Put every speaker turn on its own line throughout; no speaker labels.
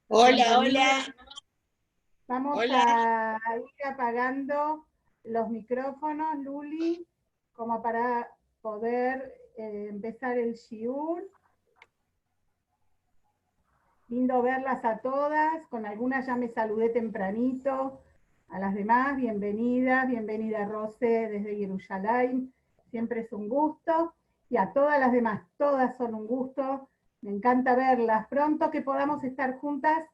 Hola,
Bienvenida.
hola,
Vamos
hola.
a ir apagando los micrófonos, Luli, como para poder empezar el shiur. Lindo verlas a todas, con algunas ya me saludé tempranito, a las demás, bienvenida Rose desde Jerusalén, siempre es un gusto, y a todas las demás, todas son un gusto, me encanta verlas, pronto que podamos estar juntas,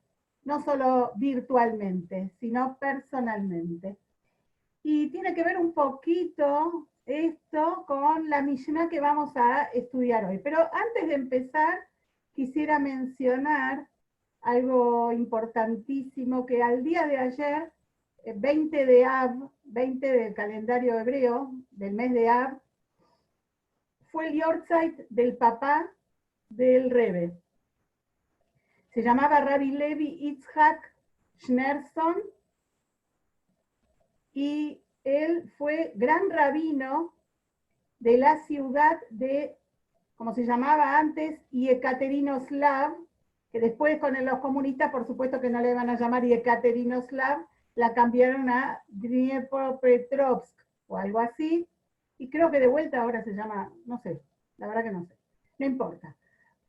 no solo virtualmente, sino personalmente. Y tiene que ver un poquito esto con la Mishnah que vamos a estudiar hoy. Pero antes de empezar, quisiera mencionar algo importantísimo que al día de ayer, 20 de Av, 20 del calendario hebreo, del mes de Av, fue el Yortzeit del papá del Rebbe. Se llamaba Rabbi Levi Yitzhak Schneerson y él fue gran rabino de la ciudad de, como se llamaba antes, Yekaterinoslav, que después con los comunistas, por supuesto que no le van a llamar Yekaterinoslav, la cambiaron a Dnipropetrovsk o algo así, y creo que de vuelta ahora se llama, no sé, la verdad que no sé, no importa.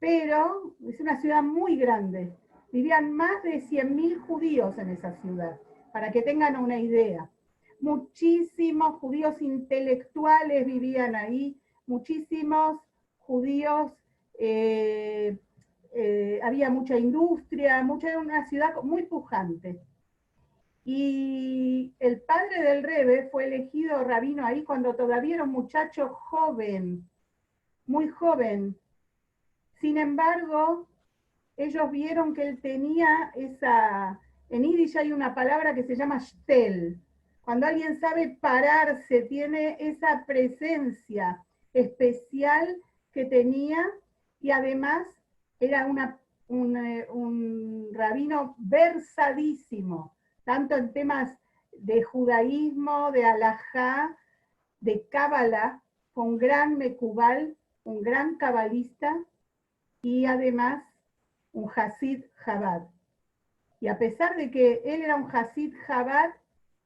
Pero es una ciudad muy grande, vivían más de 100.000 judíos en esa ciudad, para que tengan una idea. Muchísimos judíos intelectuales vivían ahí, muchísimos judíos, había mucha industria, era una ciudad muy pujante. Y el padre del Rebbe fue elegido rabino ahí cuando todavía era un muchacho joven, muy joven. Sin embargo, ellos vieron que él tenía esa, en Yiddish hay una palabra que se llama shtel. Cuando alguien sabe pararse, tiene esa presencia especial que tenía y además era un rabino versadísimo, tanto en temas de judaísmo, de alajá, de cábala, fue un gran mecubal, un gran cabalista y además un Hasid Chabad. Y a pesar de que él era un Hasid Chabad,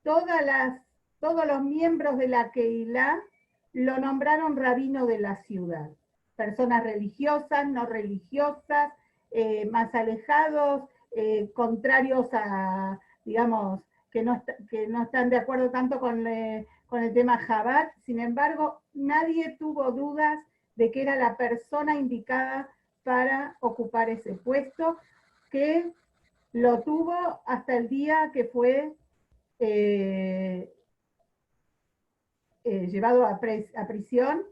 todos los miembros de la Keilah lo nombraron rabino de la ciudad. Personas religiosas, no religiosas, más alejados, contrarios a, digamos, que no están de acuerdo tanto con el tema Chabad. Sin embargo, nadie tuvo dudas de que era la persona indicada para ocupar ese puesto, que lo tuvo hasta el día que fue eh, llevado a prisión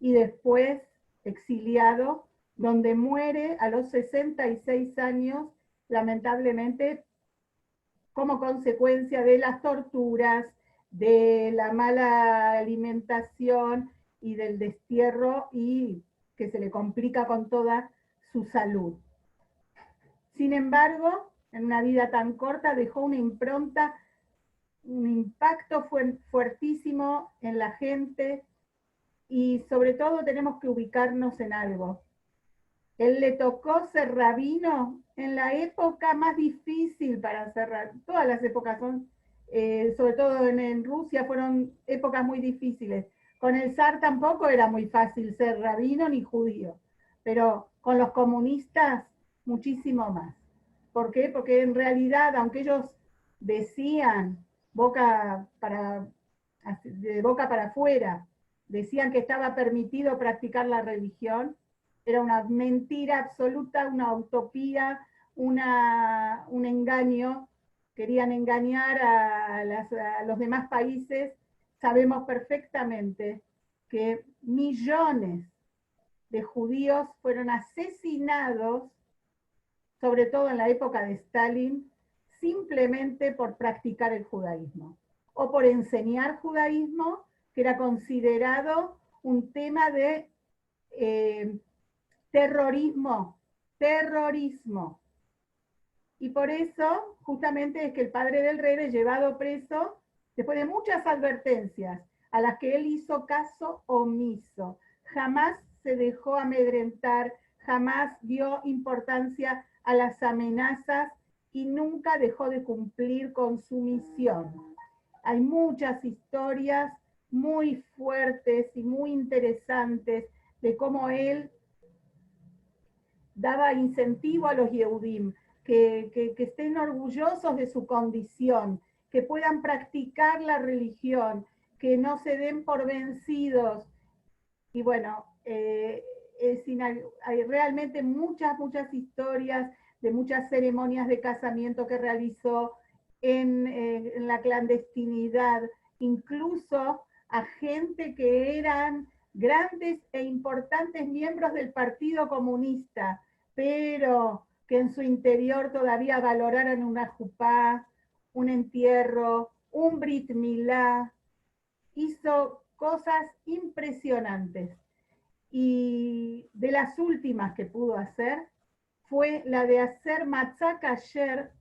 y después exiliado, donde muere a los 66 años, lamentablemente, como consecuencia de las torturas, de la mala alimentación y del destierro y que se le complica con toda su salud. Sin embargo, en una vida tan corta dejó una impronta, un impacto fuertísimo en la gente y sobre todo tenemos que ubicarnos en algo. Él le tocó ser rabino en la época más difícil para ser rabino. Todas las épocas son, sobre todo en Rusia, fueron épocas muy difíciles. Con el zar tampoco era muy fácil ser rabino ni judío, pero con los comunistas muchísimo más. ¿Por qué? Porque en realidad, aunque ellos decían de boca para afuera, decían que estaba permitido practicar la religión, era una mentira absoluta, una utopía, un engaño. Querían engañar a los demás países. Sabemos perfectamente que millones de judíos fueron asesinados, sobre todo en la época de Stalin, simplemente por practicar el judaísmo o por enseñar judaísmo, que era considerado un tema de eh, terrorismo. Y por eso, justamente, es que el padre del rey es llevado preso después de muchas advertencias a las que él hizo caso omiso. Jamás se dejó amedrentar, jamás dio importancia a las amenazas y nunca dejó de cumplir con su misión. Hay muchas historias muy fuertes y muy interesantes de cómo él daba incentivo a los Yehudim, que estén orgullosos de su condición, que puedan practicar la religión, que no se den por vencidos. Y bueno, hay realmente muchas historias de muchas ceremonias de casamiento que realizó en la clandestinidad, incluso a gente que eran grandes e importantes miembros del Partido Comunista, pero que en su interior todavía valoraran una jupá, un entierro, un brit milá. Hizo cosas impresionantes. Y de las últimas que pudo hacer fue la de hacer matzá kasher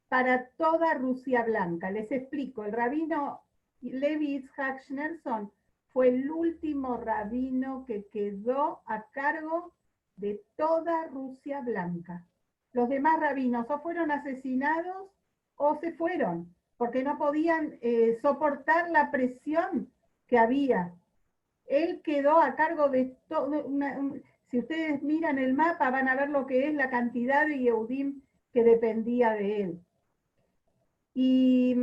para toda Rusia blanca. Les explico, el rabino Levi Yitzhak Schneerson fue el último rabino que quedó a cargo de toda Rusia blanca. Los demás rabinos o fueron asesinados o se fueron, porque no podían soportar la presión que había. Él quedó a cargo de todo. Si ustedes miran el mapa van a ver lo que es la cantidad de Yehudim que dependía de él. Y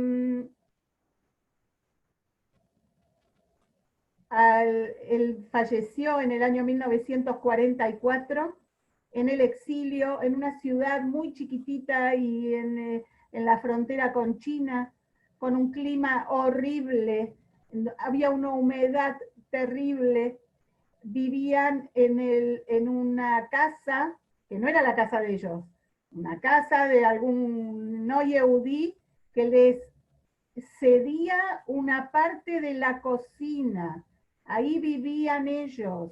él falleció en el año 1944 en el exilio, en una ciudad muy chiquitita y en la frontera con China, con un clima horrible, había una humedad terrible, vivían en una casa, que no era la casa de ellos, una casa de algún no yehudí que les cedía una parte de la cocina. Ahí vivían ellos.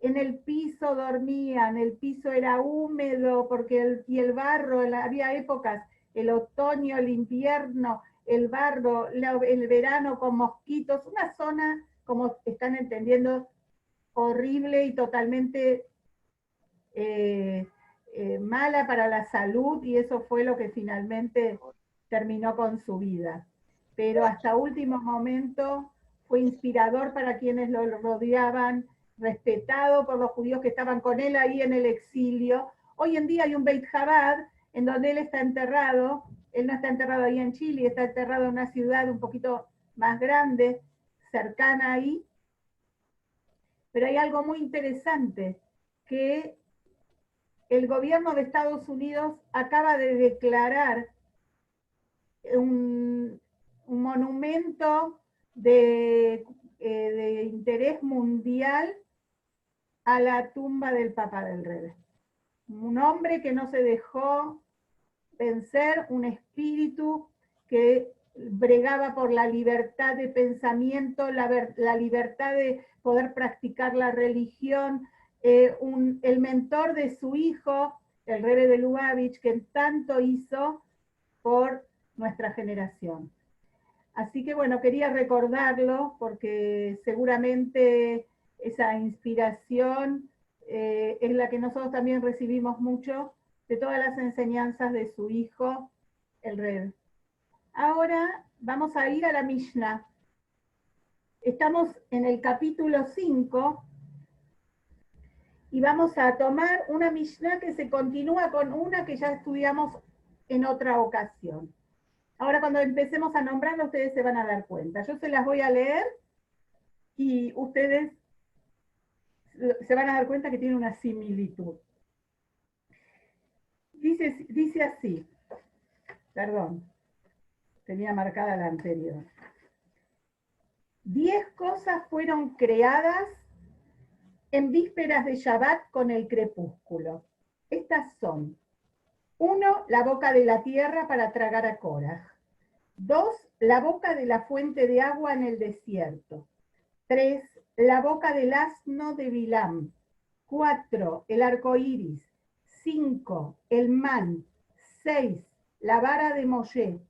En el piso dormían, el piso era húmedo porque y el barro, había épocas, el otoño, el invierno, el barro, el verano con mosquitos, una zona, como están entendiendo, horrible y totalmente mala para la salud, y eso fue lo que finalmente terminó con su vida. Pero hasta último momento fue inspirador para quienes lo rodeaban, respetado por los judíos que estaban con él ahí en el exilio. Hoy en día hay un Beit Chabad en donde él está enterrado. Él no está enterrado ahí en Chile, está enterrado en una ciudad un poquito más grande, cercana ahí. Pero hay algo muy interesante, que el gobierno de Estados Unidos acaba de declarar un monumento de interés mundial a la tumba del Papa del Rey. Un hombre que no se dejó vencer, un espíritu que bregaba por la libertad de pensamiento, la libertad de poder practicar la religión, el mentor de su hijo, el Rebbe de Lubavitch, que tanto hizo por nuestra generación. Así que bueno, quería recordarlo porque seguramente esa inspiración es la que nosotros también recibimos mucho de todas las enseñanzas de su hijo, el Rebbe. Ahora vamos a ir a la Mishnah. Estamos en el capítulo 5 y vamos a tomar una Mishnah que se continúa con una que ya estudiamos en otra ocasión. Ahora cuando empecemos a nombrarla ustedes se van a dar cuenta. Yo se las voy a leer y ustedes se van a dar cuenta que tiene una similitud. Dice así, perdón, tenía marcada la anterior. 10 cosas fueron creadas en vísperas de Shabbat con el crepúsculo. Estas son: 1, la boca de la tierra para tragar a Korah. 2, la boca de la fuente de agua en el desierto. 3, la boca del asno de Bilam. 4, el arco iris. 5, el man. 6, la vara de Moshe.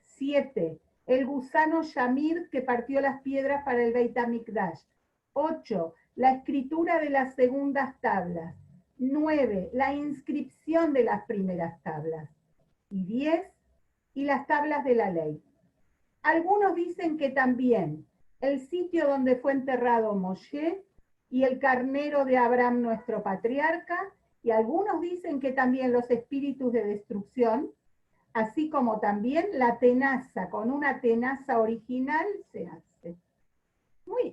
7, el gusano Shamir que partió las piedras para el Beit HaMikdash. 8, la escritura de las segundas tablas. 9, la inscripción de las primeras tablas. y 10, y las tablas de la ley. Algunos dicen que también el sitio donde fue enterrado Moshe y el carnero de Abraham, nuestro patriarca, y algunos dicen que también los espíritus de destrucción, así como también la tenaza, con una tenaza original se hace.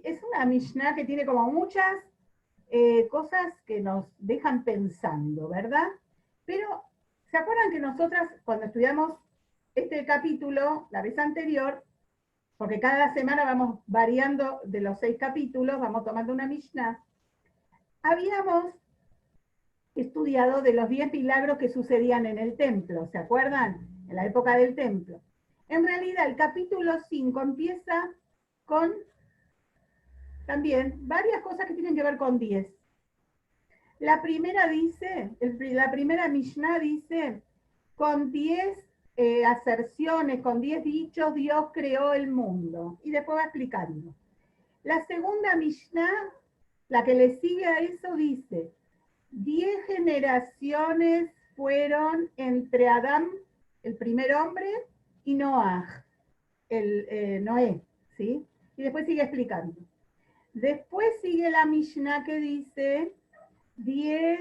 Es una Mishnah que tiene como muchas cosas que nos dejan pensando, ¿verdad? Pero, ¿se acuerdan que nosotras, cuando estudiamos este capítulo, la vez anterior, porque cada semana vamos variando de los 6 capítulos, vamos tomando una Mishnah, habíamos estudiado de los 10 milagros que sucedían en el templo, ¿se acuerdan? En la época del templo. En realidad, el capítulo 5 empieza con también varias cosas que tienen que ver con 10. La primera dice, la primera Mishnah dice, con 10 aserciones, con 10 dichos, Dios creó el mundo. Y después va explicando. La segunda Mishnah, la que le sigue a eso, dice, 10 generaciones fueron entre Adán, el primer hombre, y Noah, Noé, ¿sí? Y después sigue explicando. Después sigue la Mishnah que dice, 10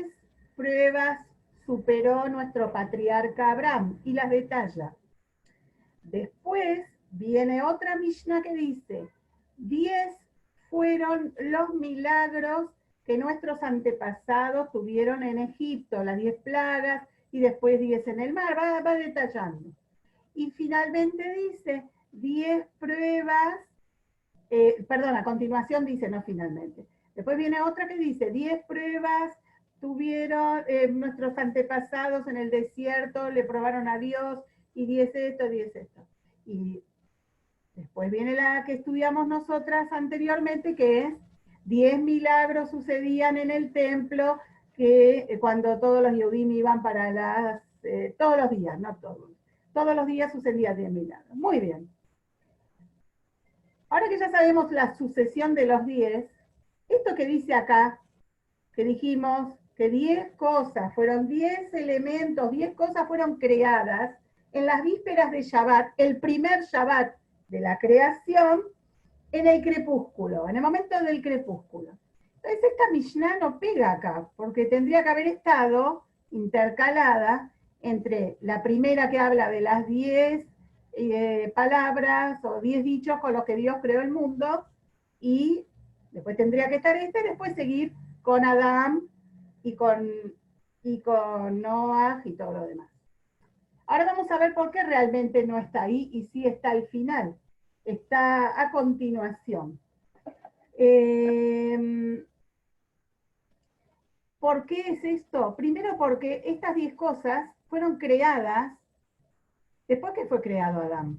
pruebas superó nuestro patriarca Abraham, y las detalla. Después viene otra Mishnah que dice, 10 fueron los milagros que nuestros antepasados tuvieron en Egipto, las 10 plagas, y después 10 en el mar, va detallando. Y finalmente dice, 10 pruebas, perdón, a continuación dice, no finalmente. Después viene otra que dice, 10 pruebas tuvieron nuestros antepasados en el desierto, le probaron a Dios, y 10 esto, 10 esto. Y después viene la que estudiamos nosotras anteriormente, que es 10 milagros sucedían en el templo, que cuando todos los Yehudim iban para todos los días, no todos los días sucedían 10 milagros. Muy bien. Ahora que ya sabemos la sucesión de los 10, esto que dice acá, que dijimos que 10 cosas, fueron 10 elementos, 10 cosas fueron creadas en las vísperas de Shabbat, el primer Shabbat de la creación, en el crepúsculo, en el momento del crepúsculo. Entonces esta Mishnah no pega acá, porque tendría que haber estado intercalada entre la primera que habla de las 10 palabras o 10 dichos con los que Dios creó el mundo, y después tendría que estar y después seguir con Adán y con Noah y todo lo demás. Ahora vamos a ver por qué realmente no está ahí y sí está al final. Está a continuación. ¿Por qué es esto? Primero porque estas 10 cosas fueron creadas después que fue creado Adán.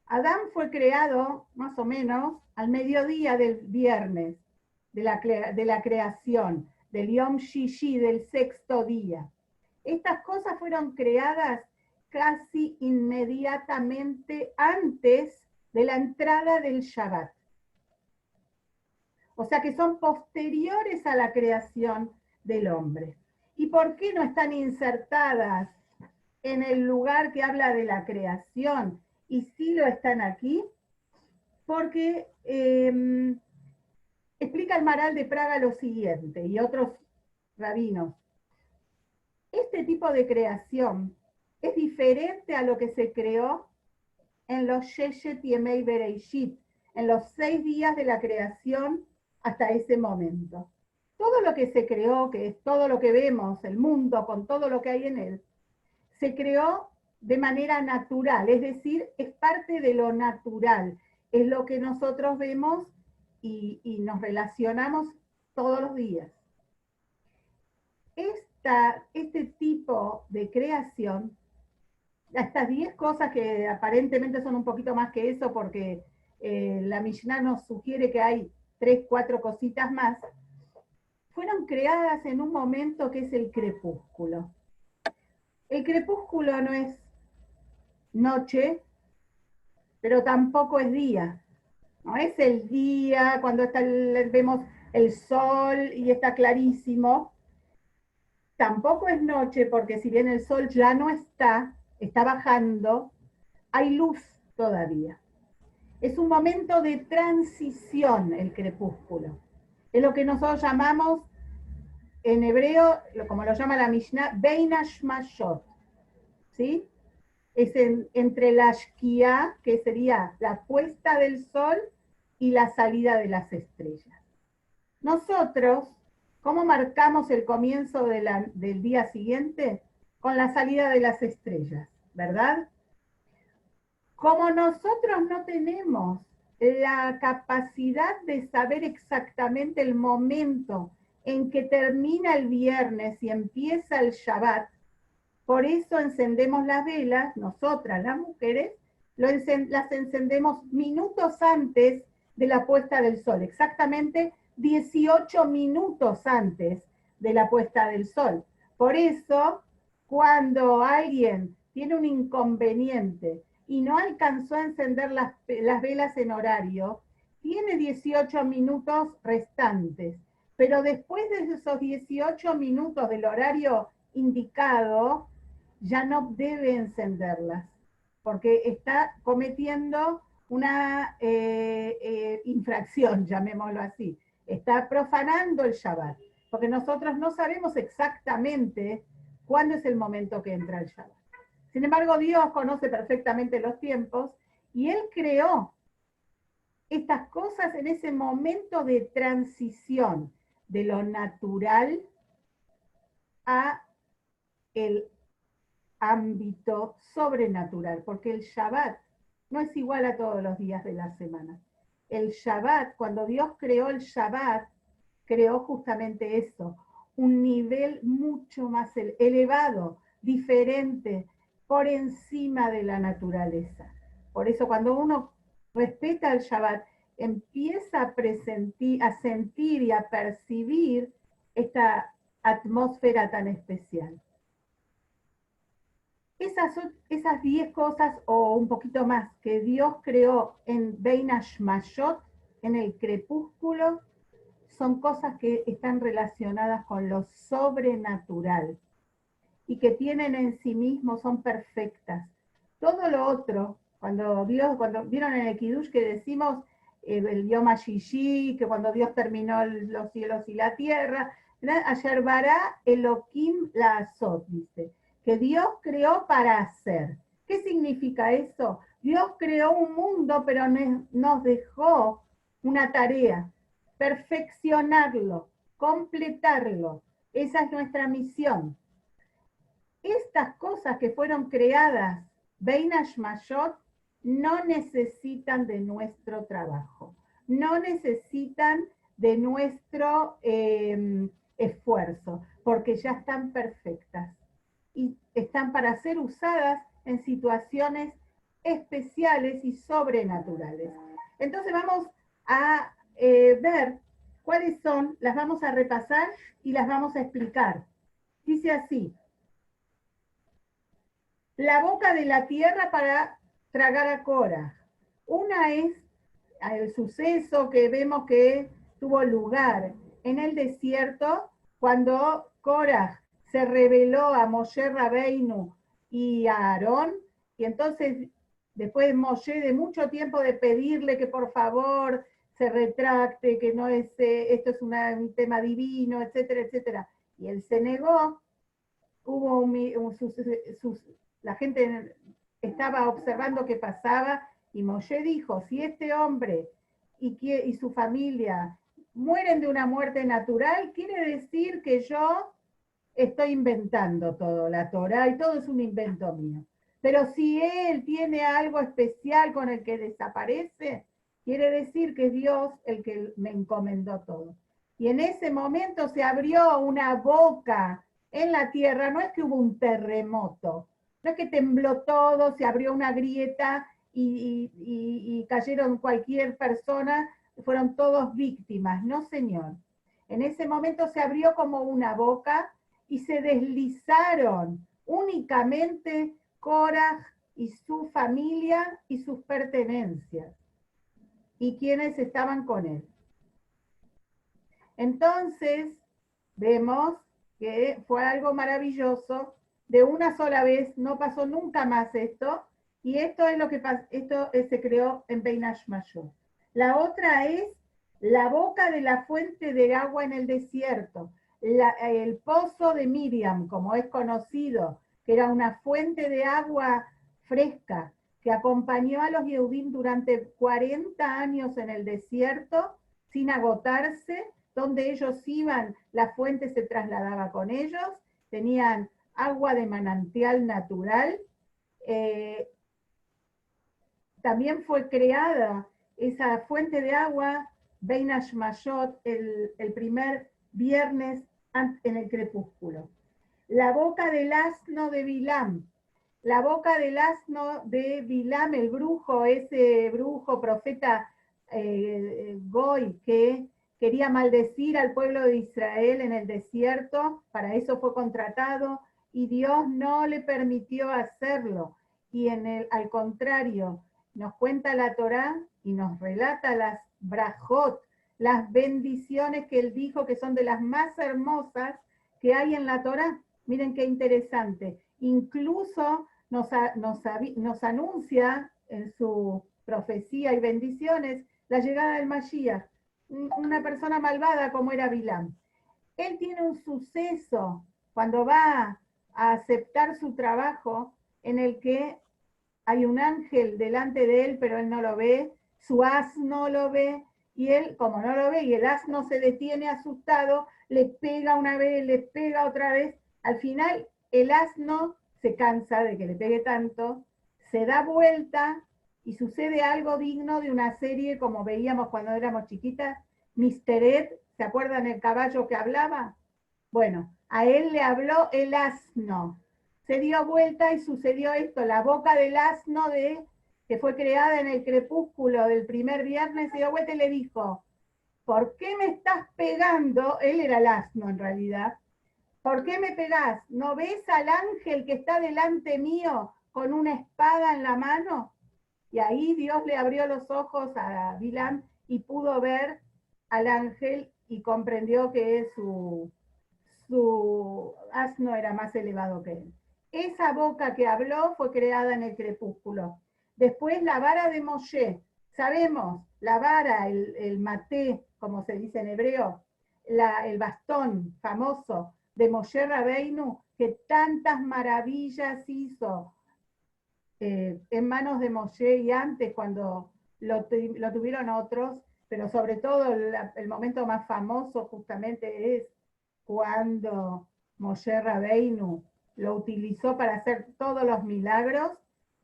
Adán fue creado más o menos al mediodía del viernes de la creación, del Yom Shishi, del sexto día. Estas cosas fueron creadas casi inmediatamente antes de la entrada del Shabbat. O sea que son posteriores a la creación del hombre. ¿Y por qué no están insertadas en el lugar que habla de la creación y sí lo están aquí? Porque explica el Maral de Praga lo siguiente, y otros rabinos. Este tipo de creación es diferente a lo que se creó en los Sheshet Yemei Bereishit, en los 6 días de la creación hasta ese momento. Todo lo que se creó, que es todo lo que vemos, el mundo con todo lo que hay en él, se creó de manera natural, es decir, es parte de lo natural, es lo que nosotros vemos y nos relacionamos todos los días. Este tipo de creación, estas 10 cosas que aparentemente son un poquito más que eso, porque la Mishnah nos sugiere que hay 3, 4 cositas más, fueron creadas en un momento que es el crepúsculo. El crepúsculo no es noche, pero tampoco es día. No es el día cuando vemos el sol y está clarísimo. tampoco es noche, porque si bien el sol ya no está bajando, hay luz todavía. Es un momento de transición el crepúsculo. Es lo que nosotros llamamos en hebreo, como lo llama la Mishnah, Bein Hashmashot, ¿sí? Es entre la Shkia, que sería la puesta del sol, y la salida de las estrellas. Nosotros, ¿cómo marcamos el comienzo del día siguiente? Con la salida de las estrellas, ¿verdad? Como nosotros no tenemos la capacidad de saber exactamente el momento en que termina el viernes y empieza el Shabbat, por eso encendemos las velas, nosotras las mujeres, las encendemos minutos antes de la puesta del sol, exactamente 18 minutos antes de la puesta del sol. Por eso, cuando alguien tiene un inconveniente y no alcanzó a encender las velas en horario, tiene 18 minutos restantes. Pero después de esos 18 minutos del horario indicado, ya no debe encenderlas, porque está cometiendo una infracción, llamémoslo así. Está profanando el Shabbat, porque nosotros no sabemos exactamente cuándo es el momento que entra el Shabbat. Sin embargo, Dios conoce perfectamente los tiempos y Él creó estas cosas en ese momento de transición de lo natural a el ámbito sobrenatural, porque el Shabbat no es igual a todos los días de la semana. El Shabbat, cuando Dios creó el Shabbat, creó justamente eso, un nivel mucho más elevado, diferente, por encima de la naturaleza. Por eso cuando uno respeta el Shabbat, empieza a sentir y a percibir esta atmósfera tan especial. Esas 10 cosas o un poquito más que Dios creó en Bein Hashmashot, en el crepúsculo, son cosas que están relacionadas con lo sobrenatural y que tienen en sí mismos, son perfectas. Todo lo otro, cuando vieron en el Kiddush que decimos el Yom HaShishi, que cuando Dios terminó los cielos y la tierra, Asher bara Elohim la Azot, dice, que Dios creó para hacer. ¿Qué significa eso? Dios creó un mundo, pero nos dejó una tarea, perfeccionarlo, completarlo. Esa es nuestra misión. Estas cosas que fueron creadas, Bein Hashmashot, no necesitan de nuestro trabajo, no necesitan de nuestro esfuerzo, porque ya están perfectas y están para ser usadas en situaciones especiales y sobrenaturales. Entonces vamos a ver cuáles son, las vamos a repasar y las vamos a explicar. Dice así: la boca de la tierra para tragar a Cora. Una es el suceso que vemos que tuvo lugar en el desierto cuando Cora se rebeló a Moshe Rabeinu y a Aarón, y entonces después Moshe, de mucho tiempo de pedirle que por favor se retracte, que no es, esto es un tema divino, etcétera, etcétera, y él se negó, hubo la gente estaba observando qué pasaba, y Moshe dijo, si este hombre y su familia mueren de una muerte natural, quiere decir que yo estoy inventando todo, la Torah, y todo es un invento mío. Pero si él tiene algo especial con el que desaparece, quiere decir que es Dios el que me encomendó todo. Y en ese momento se abrió una boca en la tierra, no es que hubo un terremoto, no es que tembló todo, se abrió una grieta y cayeron cualquier persona, fueron todos víctimas, no señor. En ese momento se abrió como una boca y se deslizaron únicamente Korah y su familia y sus pertenencias y quienes estaban con él. Entonces vemos que fue algo maravilloso, de una sola vez, no pasó nunca más esto, y esto es lo que se creó en Bein Hashmashot. La otra es la boca de la fuente de agua en el desierto, el pozo de Miriam, como es conocido, que era una fuente de agua fresca, que acompañó a los Yehudim durante 40 años en el desierto, sin agotarse, donde ellos iban, la fuente se trasladaba con ellos, tenían agua de manantial natural. También fue creada esa fuente de agua, Bein Hashmashot, el primer viernes en el crepúsculo. La boca del asno de Bilam. La boca del asno de Bilam, el brujo, ese brujo profeta Goy, que quería maldecir al pueblo de Israel en el desierto, para eso fue contratado, y Dios no le permitió hacerlo. Y al contrario, nos cuenta la Torá y nos relata las brajot, las bendiciones que él dijo que son de las más hermosas que hay en la Torá. Miren qué interesante. Incluso nos anuncia en su profecía y bendiciones la llegada del Mashiach, una persona malvada como era Bilam. Él tiene un suceso cuando va a aceptar su trabajo en el que hay un ángel delante de él, pero él no lo ve, su asno lo ve, y él, como no lo ve, y el asno se detiene asustado, le pega una vez, le pega otra vez, al final el asno se cansa de que le pegue tanto, se da vuelta y sucede algo digno de una serie como veíamos cuando éramos chiquitas, Mr. Ed, ¿se acuerdan el caballo que hablaba? Bueno, a él le habló el asno, se dio vuelta y sucedió esto, la boca del asno que fue creada en el crepúsculo del primer viernes, se dio vuelta y le dijo, ¿por qué me estás pegando? Él era el asno en realidad. ¿Por qué me pegás? ¿No ves al ángel que está delante mío con una espada en la mano? Y ahí Dios le abrió los ojos a Bilam y pudo ver al ángel y comprendió que su asno era más elevado que él. Esa boca que habló fue creada en el crepúsculo. Después la vara de Moshe. Sabemos, la vara, el maté, como se dice en hebreo, el bastón famoso de Moshe Rabbeinu, que tantas maravillas hizo en manos de Moshe y antes cuando lo tuvieron otros, pero sobre todo el momento más famoso justamente es cuando Moshe Rabbeinu lo utilizó para hacer todos los milagros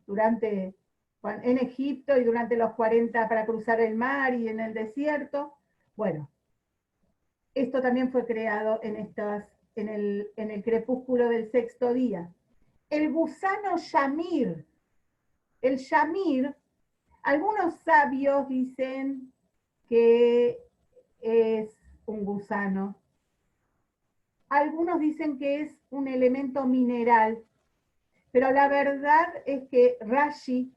en Egipto y durante los 40 para cruzar el mar y en el desierto. Bueno, esto también fue creado en el crepúsculo del sexto día. El gusano Shamir. El Shamir, algunos sabios dicen que es un gusano. Algunos dicen que es un elemento mineral, pero la verdad es que Rashi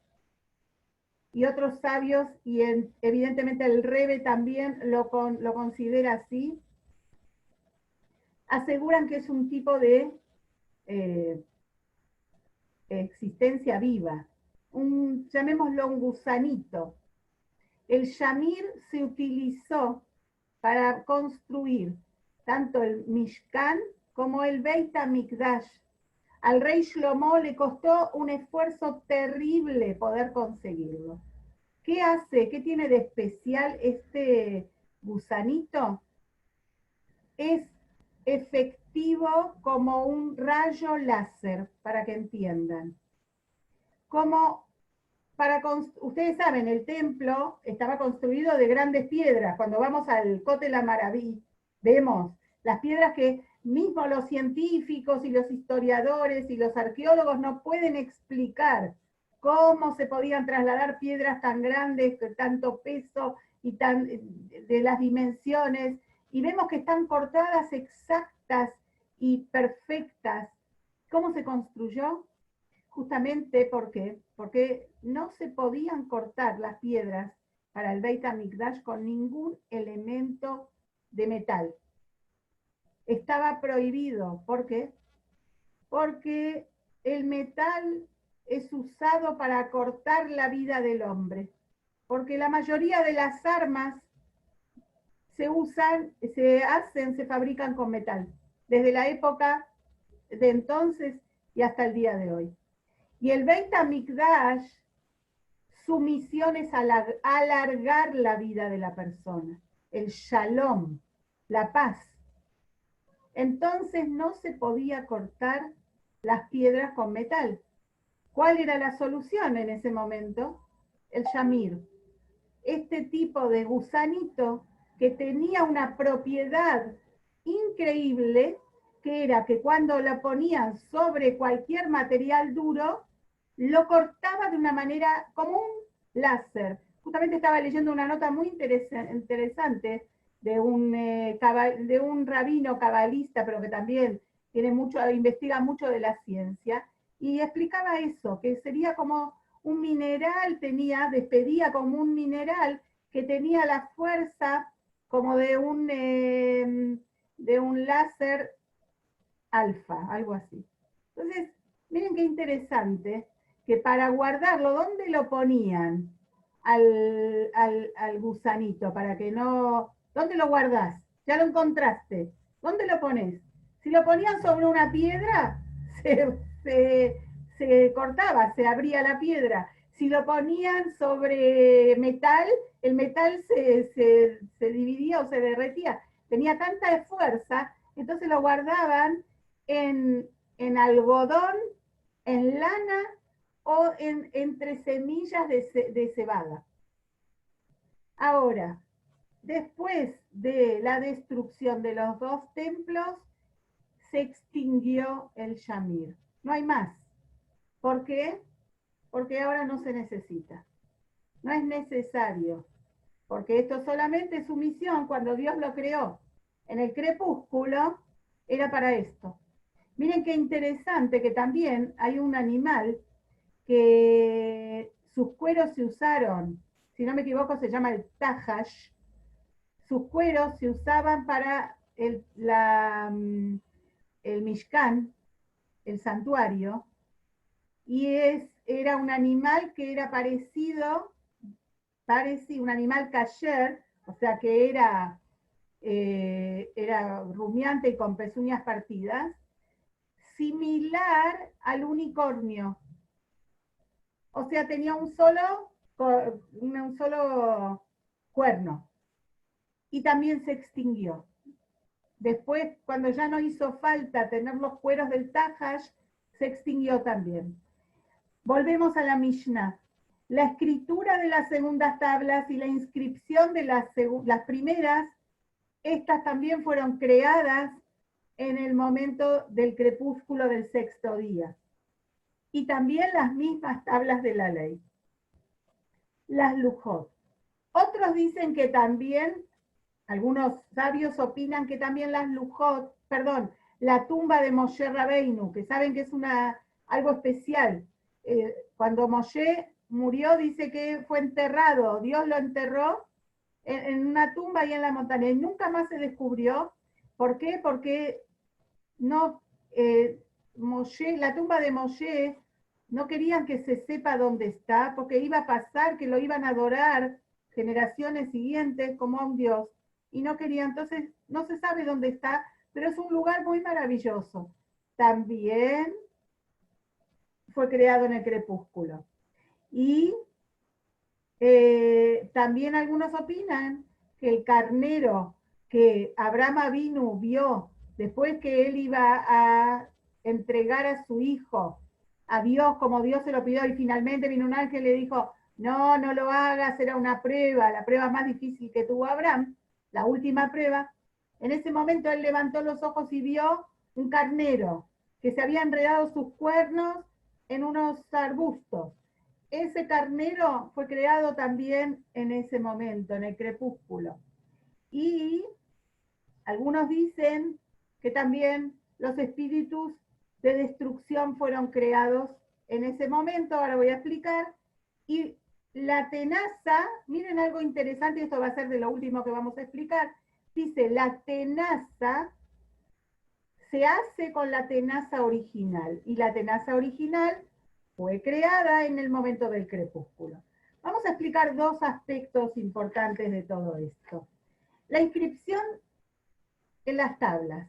y otros sabios, y evidentemente el Rebe también lo considera así, aseguran que es un tipo de existencia viva, llamémoslo un gusanito. El Shamir se utilizó para construir tanto el Mishkan como el Beit HaMikdash. Al rey Shlomo le costó un esfuerzo terrible poder conseguirlo. ¿Qué hace? ¿Qué tiene de especial este gusanito? Es efectivo como un rayo láser, para que entiendan. Como ustedes saben, el templo estaba construido de grandes piedras. Cuando vamos al Kotel HaMaraví, vemos las piedras que mismo los científicos y los historiadores y los arqueólogos no pueden explicar cómo se podían trasladar piedras tan grandes, de tanto peso y de las dimensiones, y vemos que están cortadas exactas y perfectas. ¿Cómo se construyó? Justamente porque no se podían cortar las piedras para el Beit HaMikdash con ningún elemento de metal. estaba prohibido. ¿Por qué? Porque el metal es usado para cortar la vida del hombre. Porque la mayoría de las armas se fabrican con metal. Desde la época de entonces y hasta el día de hoy. Y el Beit HaMikdash, su misión es alargar la vida de la persona, el shalom, la paz. Entonces no se podía cortar las piedras con metal. ¿Cuál era la solución en ese momento? El shamir. Este tipo de gusanito que tenía una propiedad increíble, que era que cuando lo ponían sobre cualquier material duro, lo cortaba de una manera como un láser. Justamente estaba leyendo una nota muy interesante de un rabino cabalista, pero que también investiga mucho de la ciencia, y explicaba eso, que sería como un mineral, despedía como un mineral que tenía la fuerza como de un láser alfa, algo así. Entonces, miren qué interesante, que para guardarlo, ¿dónde lo ponían al gusanito? Para que no... ¿Dónde lo guardás? Ya lo encontraste. ¿Dónde lo pones? Si lo ponían sobre una piedra, se, se, se cortaba, se abría la piedra. Si lo ponían sobre metal, el metal se dividía o se derretía. Tenía tanta fuerza, entonces lo guardaban en, en algodón, en lana o entre semillas de cebada. Ahora, después de la destrucción de los dos templos, se extinguió el Shamir. No hay más. ¿Por qué? Porque ahora no se necesita. No es necesario. Porque esto solamente es su misión cuando Dios lo creó. En el crepúsculo era para esto. Miren qué interesante que también hay un animal que sus cueros se usaron, si no me equivoco se llama el tajash, sus cueros se usaban para el mishkan, el santuario, y era un animal que era parecía un animal kasher, o sea que era rumiante y con pezuñas partidas, similar al unicornio. O sea, tenía un solo cuerno. Y también se extinguió. Después, cuando ya no hizo falta tener los cueros del Tajash, se extinguió también. Volvemos a la Mishnah. La escritura de las segundas tablas y la inscripción de las primeras, estas también fueron creadas en el momento del crepúsculo del sexto día. Y también las mismas tablas de la ley. Las Lujot. Otros dicen que también, algunos sabios opinan que también las Lujot, perdón, la tumba de Moshe Rabbeinu, que saben que es algo especial. Cuando Moshe murió, dice que fue enterrado, Dios lo enterró en una tumba ahí en la montaña y nunca más se descubrió. ¿Por qué? Porque no, la tumba de Moshe no querían que se sepa dónde está, porque iba a pasar que lo iban a adorar generaciones siguientes como a un dios, y no querían, entonces no se sabe dónde está, pero es un lugar muy maravilloso. También fue creado en el crepúsculo. Y también algunos opinan que el carnero que Abraham Avinu vio después que él iba a entregar a su hijo a Dios como Dios se lo pidió y finalmente vino un ángel y le dijo, no, no lo hagas, era una prueba, la prueba más difícil que tuvo Abraham, la última prueba. En ese momento él levantó los ojos y vio un carnero que se había enredado sus cuernos en unos arbustos. Ese carnero fue creado también en ese momento, en el crepúsculo. Y algunos dicen que también los espíritus de destrucción fueron creados en ese momento, ahora voy a explicar. Y la tenaza, miren algo interesante, esto va a ser de lo último que vamos a explicar, dice la tenaza se hace con la tenaza original, y la tenaza original fue creada en el momento del crepúsculo. Vamos a explicar dos aspectos importantes de todo esto. La inscripción en las tablas.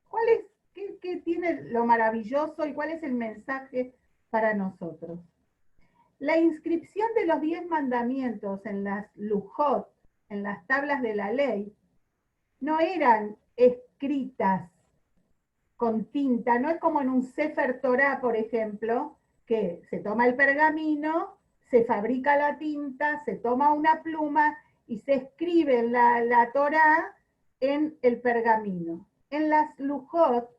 ¿Cuál es, qué tiene lo maravilloso y cuál es el mensaje para nosotros? La inscripción de los 10 mandamientos en las lujot, en las tablas de la ley, no eran escritas con tinta, no es como en un Sefer Torah, por ejemplo, que se toma el pergamino, se fabrica la tinta, se toma una pluma y se escribe la Torah en el pergamino. En las lujot,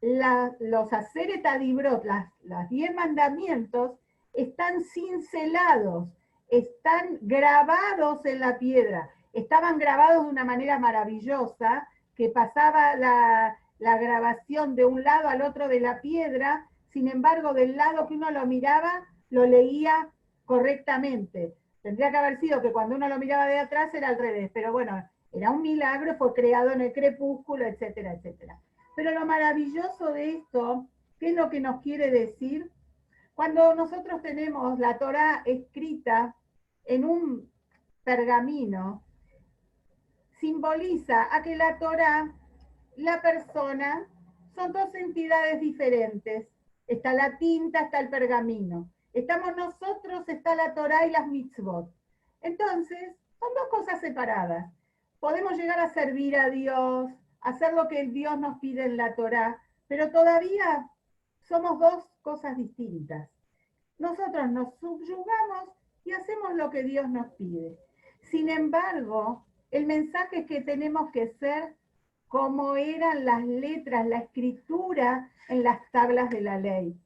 los Aseret Adibrot, las 10 mandamientos, están cincelados, están grabados en la piedra. Estaban grabados de una manera maravillosa, que pasaba la grabación de un lado al otro de la piedra, sin embargo, del lado que uno lo miraba, lo leía correctamente. Tendría que haber sido que cuando uno lo miraba de atrás era al revés, pero bueno, era un milagro, fue creado en el crepúsculo, etcétera, etcétera. Pero lo maravilloso de esto, ¿qué es lo que nos quiere decir? Cuando nosotros tenemos la Torá escrita en un pergamino, simboliza a que la Torá, la persona, son dos entidades diferentes. Está la tinta, está el pergamino. Estamos nosotros, está la Torá y las mitzvot. Entonces, son dos cosas separadas. Podemos llegar a servir a Dios, hacer lo que Dios nos pide en la Torá, pero todavía somos dos cosas distintas. Nosotros nos subyugamos y hacemos lo que Dios nos pide. Sin embargo, el mensaje es que tenemos que ser como eran las letras, la escritura en las tablas de la ley.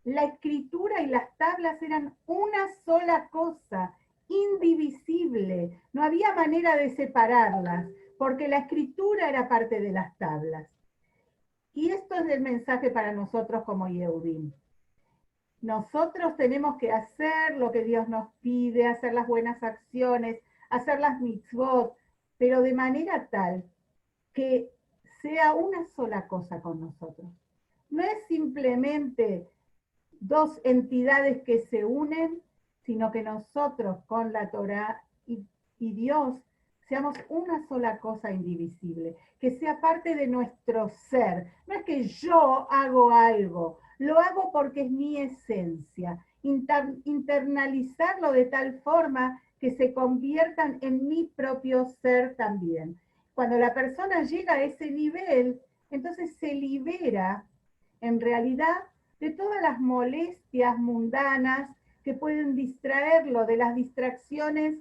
La escritura y las tablas eran una sola cosa, indivisible. No había manera de separarlas, porque la escritura era parte de las tablas. Y esto es el mensaje para nosotros como Yehudim. Nosotros tenemos que hacer lo que Dios nos pide, hacer las buenas acciones, hacer las mitzvot, pero de manera tal que sea una sola cosa con nosotros. No es simplemente dos entidades que se unen, sino que nosotros con la Torá y Dios seamos una sola cosa indivisible, que sea parte de nuestro ser. No es que yo hago algo, lo hago porque es mi esencia. Internalizarlo de tal forma que se conviertan en mi propio ser también. Cuando la persona llega a ese nivel, entonces se libera en realidad de todas las molestias mundanas que pueden distraerlo, de las distracciones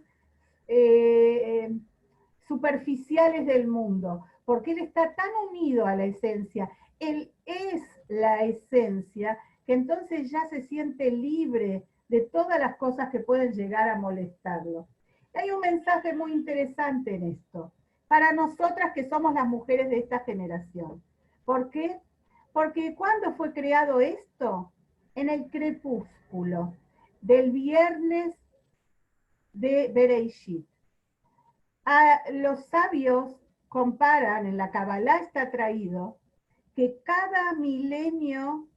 superficiales del mundo, porque él está tan unido a la esencia, él es la esencia, que entonces ya se siente libre de todas las cosas que pueden llegar a molestarlo. Hay un mensaje muy interesante en esto, para nosotras que somos las mujeres de esta generación. ¿Por qué? Porque ¿cuándo fue creado esto? En el crepúsculo del viernes de Bereishit. Los sabios comparan, en la Kabbalah está traído, que cada milenio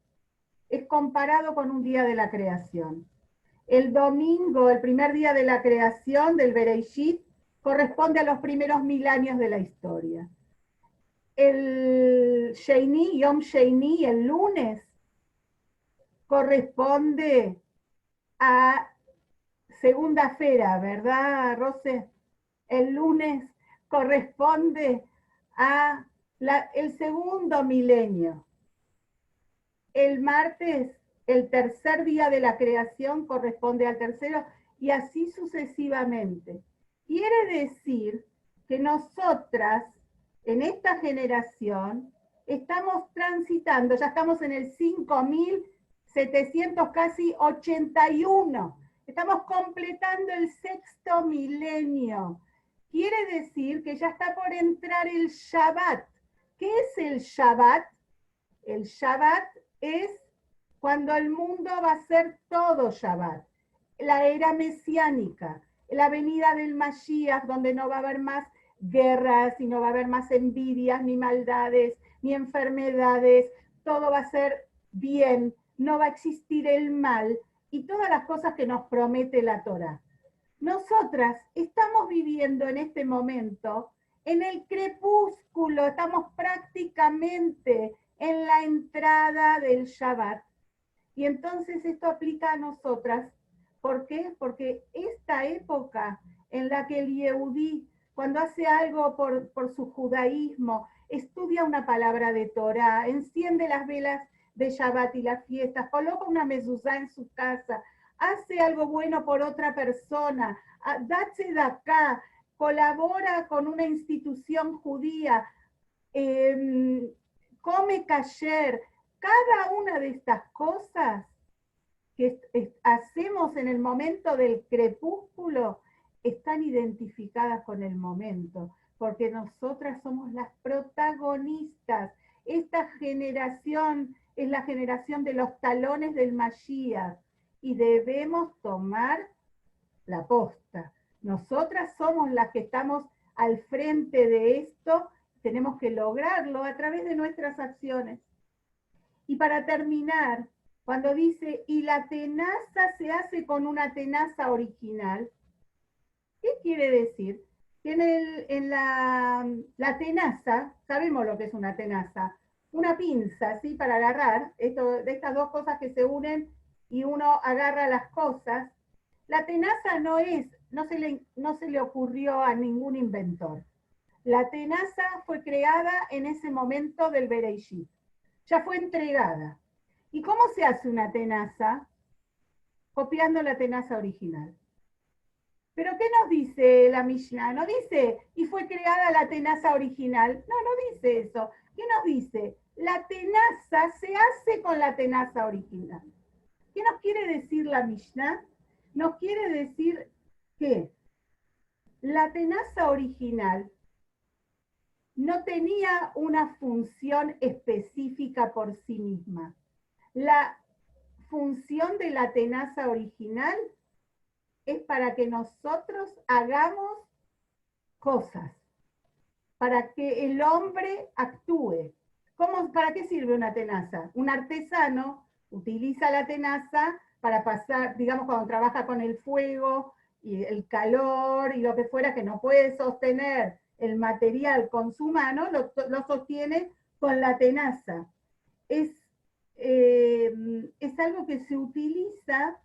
es comparado con un día de la creación. El domingo, el primer día de la creación del Bereishit, corresponde a los primeros 1000 años de la historia. El Sheini, Yom Sheini, el lunes, corresponde a segunda fera, ¿verdad, Rose? El lunes corresponde a el segundo milenio. El martes, el tercer día de la creación corresponde al tercero y así sucesivamente. Quiere decir que nosotras, en esta generación, estamos transitando, ya estamos en el 5700, casi 81. Estamos completando el sexto milenio. Quiere decir que ya está por entrar el Shabbat. ¿Qué es el Shabbat? El Shabbat es cuando el mundo va a ser todo Shabbat. La era mesiánica, la venida del Mashiach, donde no va a haber más guerras y no va a haber más envidias ni maldades, ni enfermedades, todo va a ser bien, no va a existir el mal y todas las cosas que nos promete la Torá. Nosotras estamos viviendo en este momento en el crepúsculo, estamos prácticamente en la entrada del Shabbat. Y entonces esto aplica a nosotras. ¿Por qué? Porque esta época en la que el Yehudí, cuando hace algo por su judaísmo, estudia una palabra de Torah, enciende las velas de Shabbat y las fiestas, coloca una mezuzá en su casa, hace algo bueno por otra persona, dache de acá, colabora con una institución judía, come kasher. Cada una de estas cosas que hacemos en el momento del crepúsculo están identificadas con el momento, porque nosotras somos las protagonistas. Esta generación es la generación de los talones del Mashiach y debemos tomar la posta. Nosotras somos las que estamos al frente de esto, tenemos que lograrlo a través de nuestras acciones. Y para terminar, cuando dice, y la tenaza se hace con una tenaza original, ¿qué quiere decir? Que en la tenaza, sabemos lo que es una tenaza, una pinza, ¿sí? Para agarrar, de estas dos cosas que se unen y uno agarra las cosas. La tenaza no se le ocurrió a ningún inventor. La tenaza fue creada en ese momento del Bereishit. Ya fue entregada. ¿Y cómo se hace una tenaza? Copiando la tenaza original. ¿Pero qué nos dice la Mishnah? No dice, y fue creada la tenaza original. No, no dice eso. ¿Qué nos dice? La tenaza se hace con la tenaza original. ¿Qué nos quiere decir la Mishnah? Nos quiere decir que la tenaza original no tenía una función específica por sí misma. La función de la tenaza original es para que nosotros hagamos cosas, para que el hombre actúe. ¿Para qué sirve una tenaza? Un artesano utiliza la tenaza para pasar, digamos, cuando trabaja con el fuego y el calor y lo que fuera, que no puede sostener el material con su mano, lo sostiene con la tenaza. Es algo que se utiliza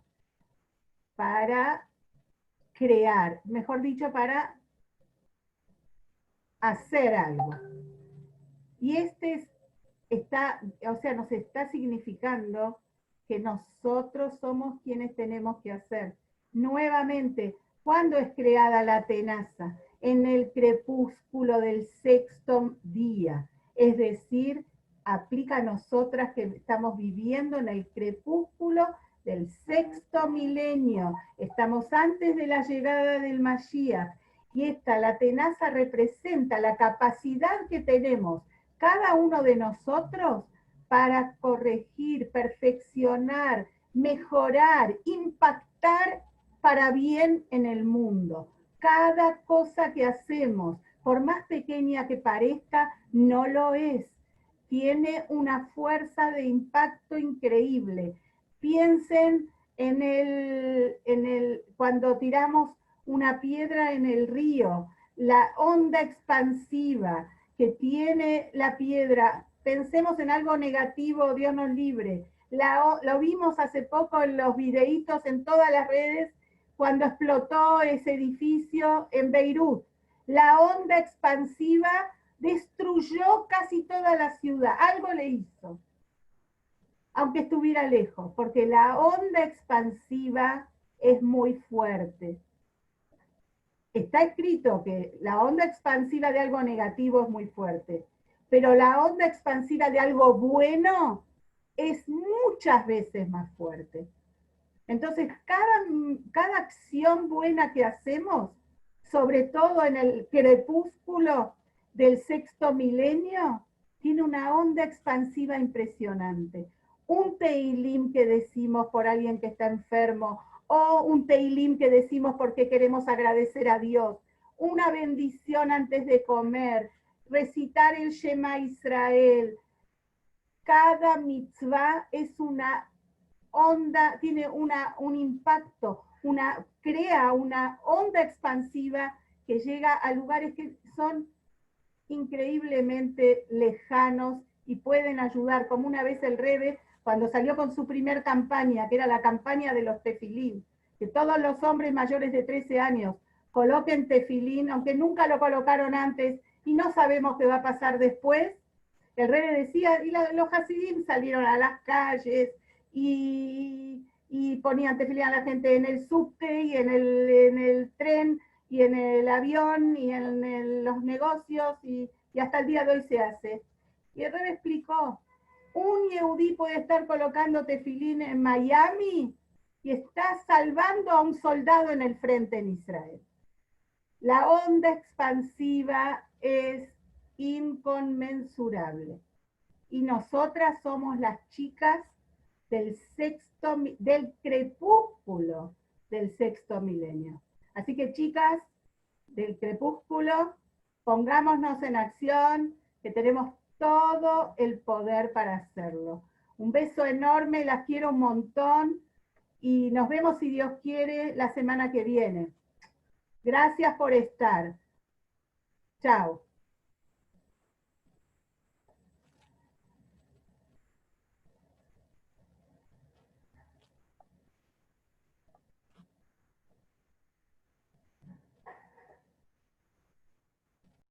para crear, mejor dicho, para hacer algo. Y nos está significando que nosotros somos quienes tenemos que hacer. Nuevamente, ¿cuándo es creada la tenaza? En el crepúsculo del sexto día. Es decir, aplica a nosotras que estamos viviendo en el crepúsculo del sexto milenio. Estamos antes de la llegada del Mashiach. Y la tenaza representa la capacidad que tenemos cada uno de nosotros para corregir, perfeccionar, mejorar, impactar para bien en el mundo. Cada cosa que hacemos, por más pequeña que parezca, no lo es. Tiene una fuerza de impacto increíble. Piensen cuando tiramos una piedra en el río, la onda expansiva que tiene la piedra. Pensemos en algo negativo, Dios nos libre. Lo vimos hace poco en los videitos en todas las redes cuando explotó ese edificio en Beirut. La onda expansiva destruyó casi toda la ciudad, algo le hizo, aunque estuviera lejos, porque la onda expansiva es muy fuerte. Está escrito que la onda expansiva de algo negativo es muy fuerte, pero la onda expansiva de algo bueno es muchas veces más fuerte. Entonces, cada acción buena que hacemos, sobre todo en el crepúsculo del sexto milenio, tiene una onda expansiva impresionante. Un teilim que decimos por alguien que está enfermo, o un teilim que decimos porque queremos agradecer a Dios, una bendición antes de comer, recitar el Shema Israel. Cada mitzvah es una onda, tiene un impacto, crea una onda expansiva que llega a lugares que son increíblemente lejanos y pueden ayudar, como una vez el Rebbe, cuando salió con su primer campaña, que era la campaña de los tefilín, que todos los hombres mayores de 13 años coloquen tefilín, aunque nunca lo colocaron antes y no sabemos qué va a pasar después. El Rebbe decía, y los hasidim salieron a las calles y ponían tefilín a la gente en el subte y en el tren y en el avión y en los negocios y hasta el día de hoy se hace. Y el Rebbe explicó, un yehudí puede estar colocando tefilín en Miami y está salvando a un soldado en el frente en Israel. La onda expansiva es inconmensurable. Y nosotras somos las chicas del crepúsculo del sexto milenio. Así que chicas del crepúsculo, pongámonos en acción, que tenemos todo el poder para hacerlo. Un beso enorme, las quiero un montón y nos vemos si Dios quiere la semana que viene. Gracias por estar. Chao.